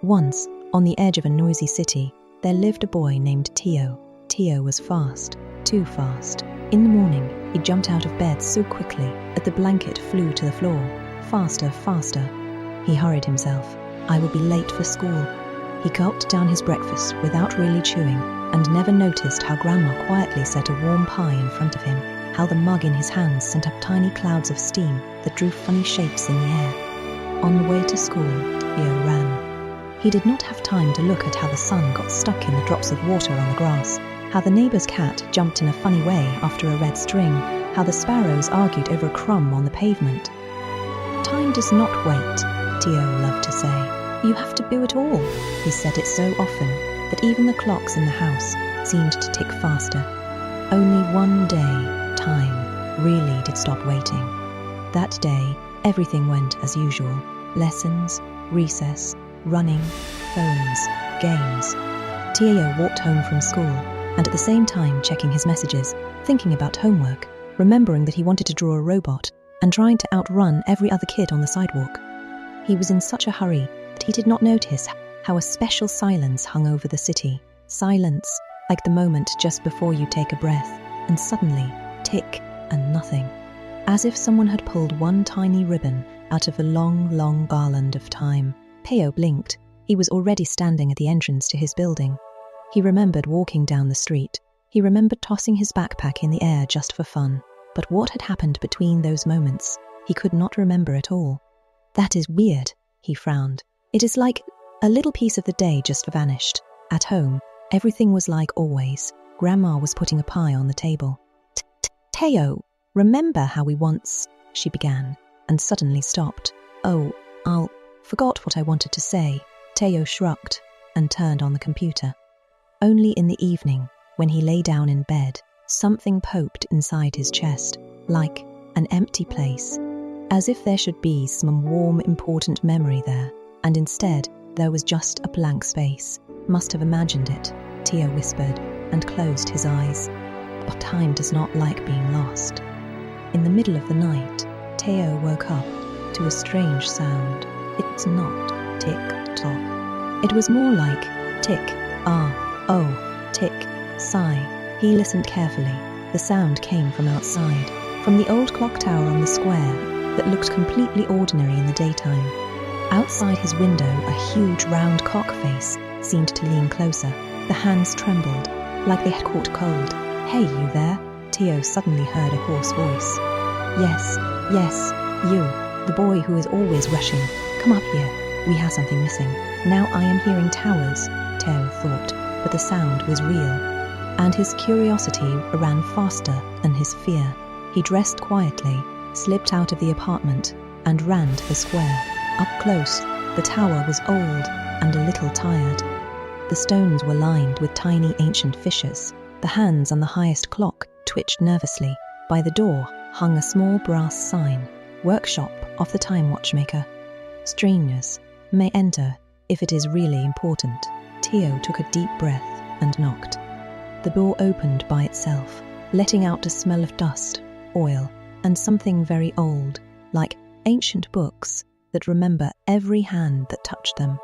Once, on the edge of a noisy city, there lived a boy named Tio. Tio was fast, too fast. In the morning, he jumped out of bed so quickly that the blanket flew to the floor. Faster, faster. He hurried himself. I will be late for school. He gulped down his breakfast without really chewing, and never noticed how Grandma quietly set a warm pie in front of him, how the mug in his hands sent up tiny clouds of steam that drew funny shapes in the air. On the way to school, Tio ran. He did not have time to look at how the sun got stuck in the drops of water on the grass, how the neighbour's cat jumped in a funny way after a red string, how the sparrows argued over a crumb on the pavement. Time does not wait, Tio loved to say. You have to do it all. He said it so often that even the clocks in the house seemed to tick faster. Only one day, time really did stop waiting. That day, everything went as usual. Lessons, recess, running, phones, games. Tio walked home from school, and at the same time checking his messages, thinking about homework, remembering that he wanted to draw a robot, and trying to outrun every other kid on the sidewalk. He was in such a hurry that he did not notice how a special silence hung over the city. Silence, like the moment just before you take a breath, and suddenly, tick, and nothing. As if someone had pulled one tiny ribbon out of a long, long garland of time. Tio blinked. He was already standing at the entrance to his building. He remembered walking down the street. He remembered tossing his backpack in the air just for fun. But what had happened between those moments, he could not remember at all. That is weird, he frowned. It is like a little piece of the day just vanished. At home, everything was like always. Grandma was putting a pie on the table. Teo, remember how we once, she began, and suddenly stopped. Oh, forgot what I wanted to say. Teo shrugged and turned on the computer. Only in the evening, when he lay down in bed, something poked inside his chest, like an empty place, as if there should be some warm, important memory there, and instead there was just a blank space. Must have imagined it, Tio whispered, and closed his eyes. But time does not like being lost. In the middle of the night, Teo woke up to a strange sound. It was not tick-tock. It was more like tick, tick, sigh. He listened carefully. The sound came from outside, from the old clock tower on the square that looked completely ordinary in the daytime. Outside his window, a huge round cock face seemed to lean closer. The hands trembled, like they had caught cold. Hey, you there? Tio suddenly heard a hoarse voice. Yes, you, the boy who is always rushing. Come up here, we have something missing. Now I am hearing towers, Teo thought, but the sound was real. And his curiosity ran faster than his fear. He dressed quietly, slipped out of the apartment, and ran to the square. Up close, the tower was old and a little tired. The stones were lined with tiny ancient fissures. The hands on the highest clock twitched nervously. By the door hung a small brass sign, Workshop of the Time Watchmaker. Strangers may enter if it is really important. Tio took a deep breath and knocked. The door opened by itself, letting out a smell of dust, oil, and something very old, like ancient books that remember every hand that touched them.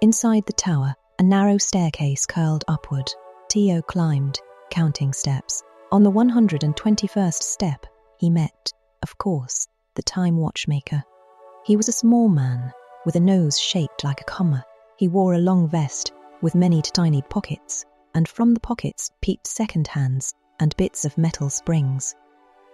Inside the tower, a narrow staircase curled upward. Tio climbed, counting steps. On the 121st step, he met, of course, the time watchmaker. He was a small man, with a nose shaped like a comma. He wore a long vest with many tiny pockets, and from the pockets peeped second hands and bits of metal springs.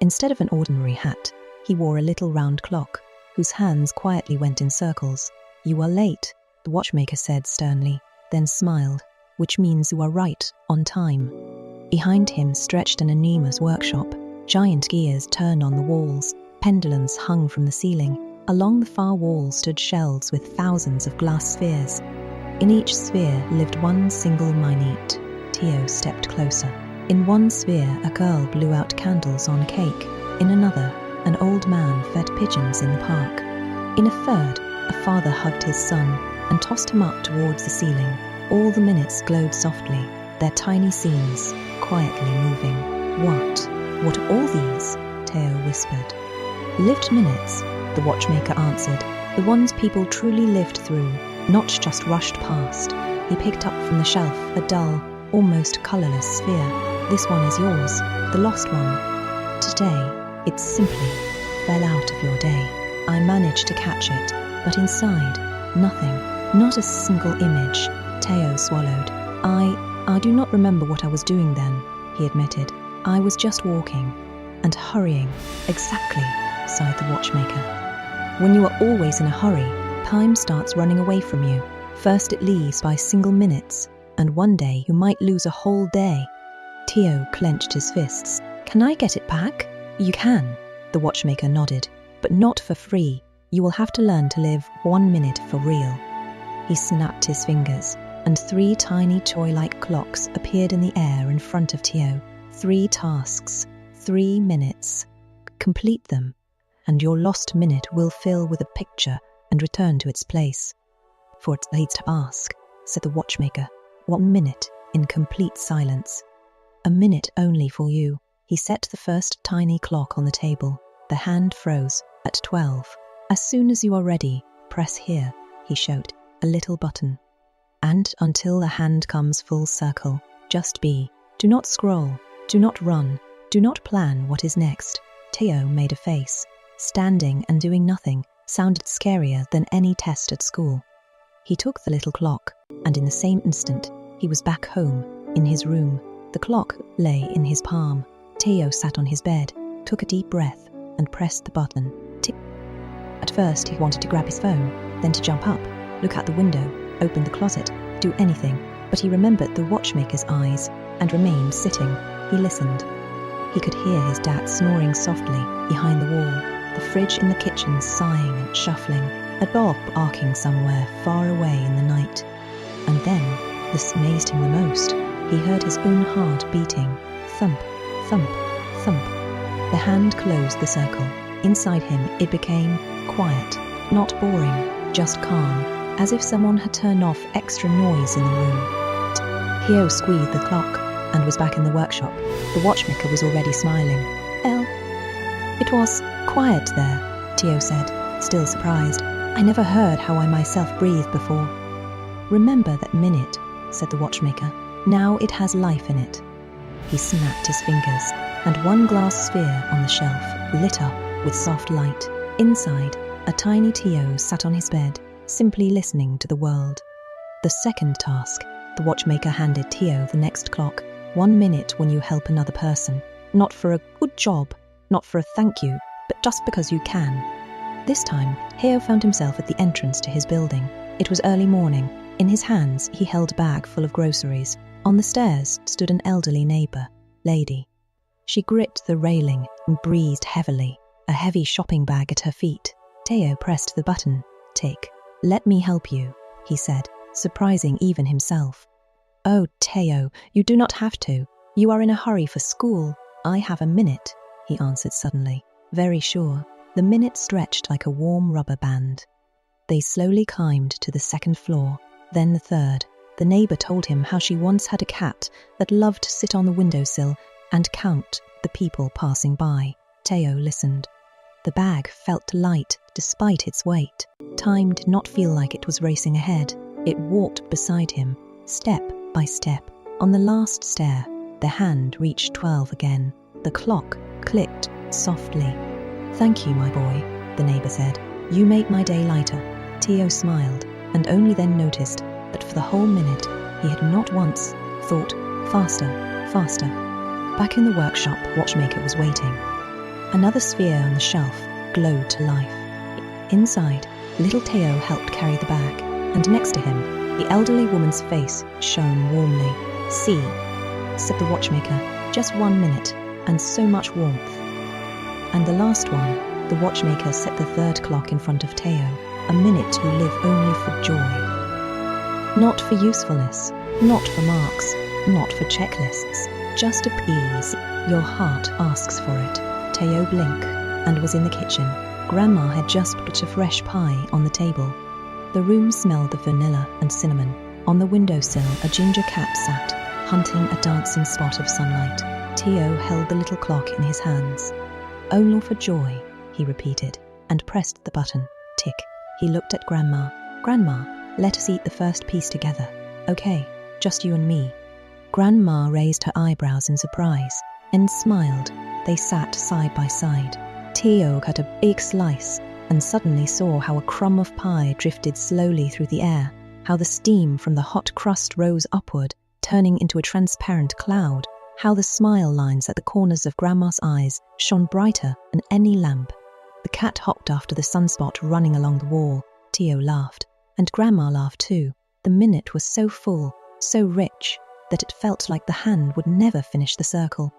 Instead of an ordinary hat, he wore a little round clock, whose hands quietly went in circles. You are late, the watchmaker said sternly, then smiled, which means you are right, on time. Behind him stretched an enormous workshop. Giant gears turned on the walls, pendulums hung from the ceiling. Along the far wall stood shelves with thousands of glass spheres. In each sphere lived one single minute. Tio stepped closer. In one sphere, a girl blew out candles on a cake. In another, an old man fed pigeons in the park. In a third, a father hugged his son and tossed him up towards the ceiling. All the minutes glowed softly, their tiny seams quietly moving. What are all these? Teo whispered. Lived minutes, the watchmaker answered. The ones people truly lived through. not just rushed past. He picked up from the shelf a dull, almost colourless sphere. This one is yours, the lost one. Today, it simply fell out of your day. I managed to catch it, but inside, nothing, not a single image. Teo swallowed. I do not remember what I was doing then, he admitted. I was just walking and hurrying. Exactly, sighed the watchmaker. When you are always in a hurry, time starts running away from you. First it leaves by single minutes, and one day you might lose a whole day. Teo clenched his fists. Can I get it back? You can, the watchmaker nodded, but not for free. You will have to learn to live 1 minute for real. He snapped his fingers, and 3 tiny toy-like clocks appeared in the air in front of Teo. 3 tasks, 3 minutes. Complete them, and your lost minute will fill with a picture and return to its place. For it's late to ask, said the watchmaker. 1 minute in complete silence. A minute only for you. He set the first tiny clock on the table. The hand froze at 12. As soon as you are ready, press here, he showed, a little button. And until the hand comes full circle, just be. Do not scroll, do not run, do not plan what is next. Teo made a face. Standing and doing nothing sounded scarier than any test at school. He took the little clock, and in the same instant, he was back home, in his room. The clock lay in his palm. Teo sat on his bed, took a deep breath, and pressed the button. Tick. At first, he wanted to grab his phone, then to jump up, look out the window, open the closet, do anything, but he remembered the watchmaker's eyes and remained sitting. He listened. He could hear his dad snoring softly behind the wall, the fridge in the kitchen sighing and shuffling, a dog barking somewhere far away in the night. And then, this amazed him the most, he heard his own heart beating. Thump, thump, thump. The hand closed the circle. Inside him, it became quiet, not boring, just calm, as if someone had turned off extra noise in the room. Teo squeezed the clock and was back in the workshop. The watchmaker was already smiling. It was quiet there, Teo said, still surprised. I never heard how I myself breathed before. Remember that minute, said the watchmaker. Now it has life in it. He snapped his fingers, and one glass sphere on the shelf lit up with soft light. Inside, a tiny Teo sat on his bed, simply listening to the world. The second task, the watchmaker handed Teo the next clock. 1 minute when you help another person. Not for a good job, not for a thank you, but just because you can. This time, Teo found himself at the entrance to his building. It was early morning. In his hands, he held a bag full of groceries. On the stairs stood an elderly neighbour, lady. She gripped the railing and breathed heavily, a heavy shopping bag at her feet. Teo pressed the button. Tick. Let me help you, he said, surprising even himself. Oh, Teo, you do not have to. You are in a hurry for school. I have a minute, he answered suddenly, very sure. The minute stretched like a warm rubber band. They slowly climbed to the 2nd floor, then the 3rd. The neighbour told him how she once had a cat that loved to sit on the windowsill and count the people passing by. Teo listened. The bag felt light despite its weight. Time did not feel like it was racing ahead. It walked beside him, step by step. On the last stair, the hand reached 12 again. The clock clicked softly. Thank you, my boy, the neighbour said. You make my day lighter. Teo smiled, and only then noticed that for the whole minute he had not once thought, faster, faster. Back in the workshop, watchmaker was waiting. Another sphere on the shelf glowed to life. Inside, little Teo helped carry the bag, and next to him, the elderly woman's face shone warmly. See, said the watchmaker, just 1 minute, and so much warmth. And the last one, the watchmaker set the 3rd clock in front of Teo, a minute to live only for joy. Not for usefulness, not for marks, not for checklists, just to please. Your heart asks for it. Teo blinked and was in the kitchen. Grandma had just put a fresh pie on the table. The room smelled of vanilla and cinnamon. On the windowsill, a ginger cat sat, hunting a dancing spot of sunlight. Teo held the little clock in his hands. Only for joy, he repeated, and pressed the button. Tick. He looked at Grandma. Grandma, let us eat the first piece together. Okay, just you and me." Grandma raised her eyebrows in surprise and smiled. They sat side by side. Theo cut a big slice and suddenly saw how a crumb of pie drifted slowly through the air, how the steam from the hot crust rose upward, turning into a transparent cloud, how the smile lines at the corners of Grandma's eyes shone brighter than any lamp. The cat hopped after the sunspot running along the wall. Theo laughed, and Grandma laughed too. The minute was so full, so rich, that it felt like the hand would never finish the circle.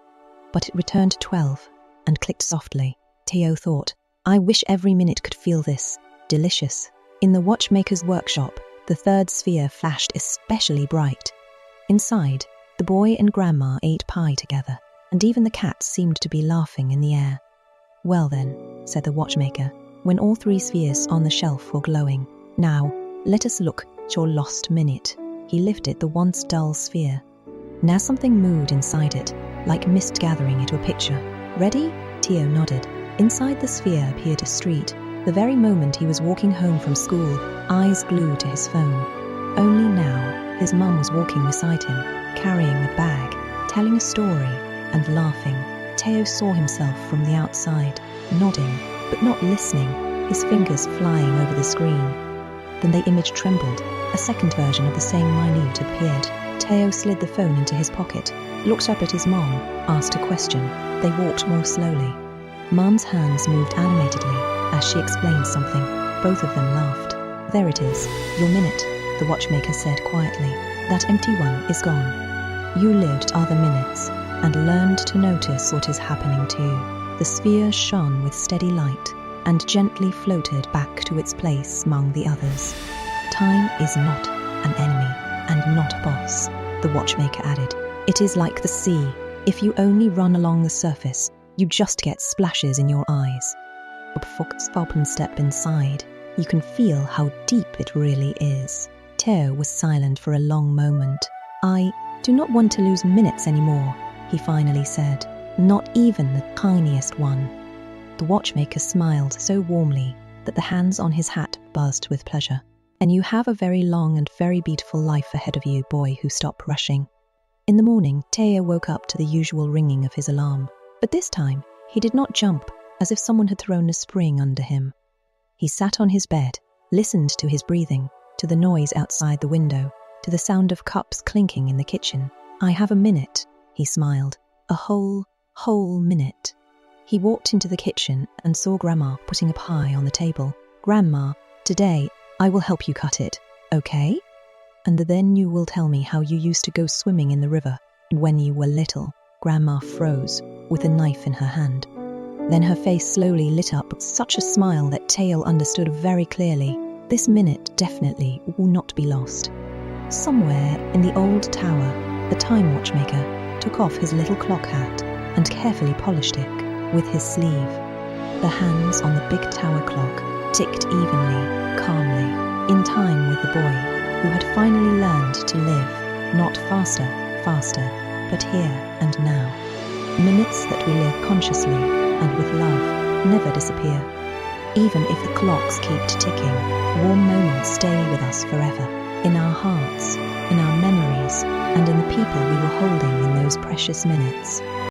But it returned to 12 and clicked softly. Theo thought, "I wish every minute could feel this. Delicious." In the watchmaker's workshop, the third sphere flashed especially bright. Inside, the boy and Grandma ate pie together, and even the cat seemed to be laughing in the air. "Well then," said the watchmaker, when all 3 spheres on the shelf were glowing, "now, let us look at your lost minute." He lifted the once dull sphere. Now something moved inside it, like mist gathering into a picture. "Ready?" Theo nodded. Inside the sphere appeared a street. The very moment he was walking home from school, eyes glued to his phone. Only now, his mum was walking beside him, carrying a bag, telling a story, and laughing. Theo saw himself from the outside, nodding, but not listening, his fingers flying over the screen. Then the image trembled. A second version of the same minute appeared. Theo slid the phone into his pocket, looked up at his mom, asked a question. They walked more slowly. Mum's hands moved animatedly as she explained something. Both of them laughed. "There it is, your minute," the watchmaker said quietly. "That empty one is gone. You lived other minutes and learned to notice what is happening to you." The sphere shone with steady light and gently floated back to its place among the others. "Time is not an enemy and not a boss," the watchmaker added. "It is like the sea. If you only run along the surface, you just get splashes in your eyes. But Fox step inside, you can feel how deep it really is." Theo was silent for a long moment. "I do not want to lose minutes anymore," he finally said. "Not even the tiniest one." The watchmaker smiled so warmly that the hands on his hat buzzed with pleasure. "And you have a very long and very beautiful life ahead of you, boy who stopped rushing." In the morning, Theo woke up to the usual ringing of his alarm. But this time, he did not jump as if someone had thrown a spring under him. He sat on his bed, listened to his breathing, to the noise outside the window, to the sound of cups clinking in the kitchen. "I have a minute," he smiled. "A whole minute." He walked into the kitchen and saw Grandma putting a pie on the table. "Grandma, today I will help you cut it, okay? And then you will tell me how you used to go swimming in the river when you were little." Grandma froze, with a knife in her hand. Then her face slowly lit up with such a smile that Theo understood very clearly. This minute definitely will not be lost. Somewhere in the old tower, the time watchmaker took off his little clock hat and carefully polished it with his sleeve. The hands on the big tower clock ticked evenly, calmly, in time with the boy who had finally learned to live, not faster, but here and now. Minutes that we live consciously and with love never disappear. Even if the clocks keep ticking, warm moments stay with us forever, in our hearts, in our memories, and in the people we were holding in those precious minutes.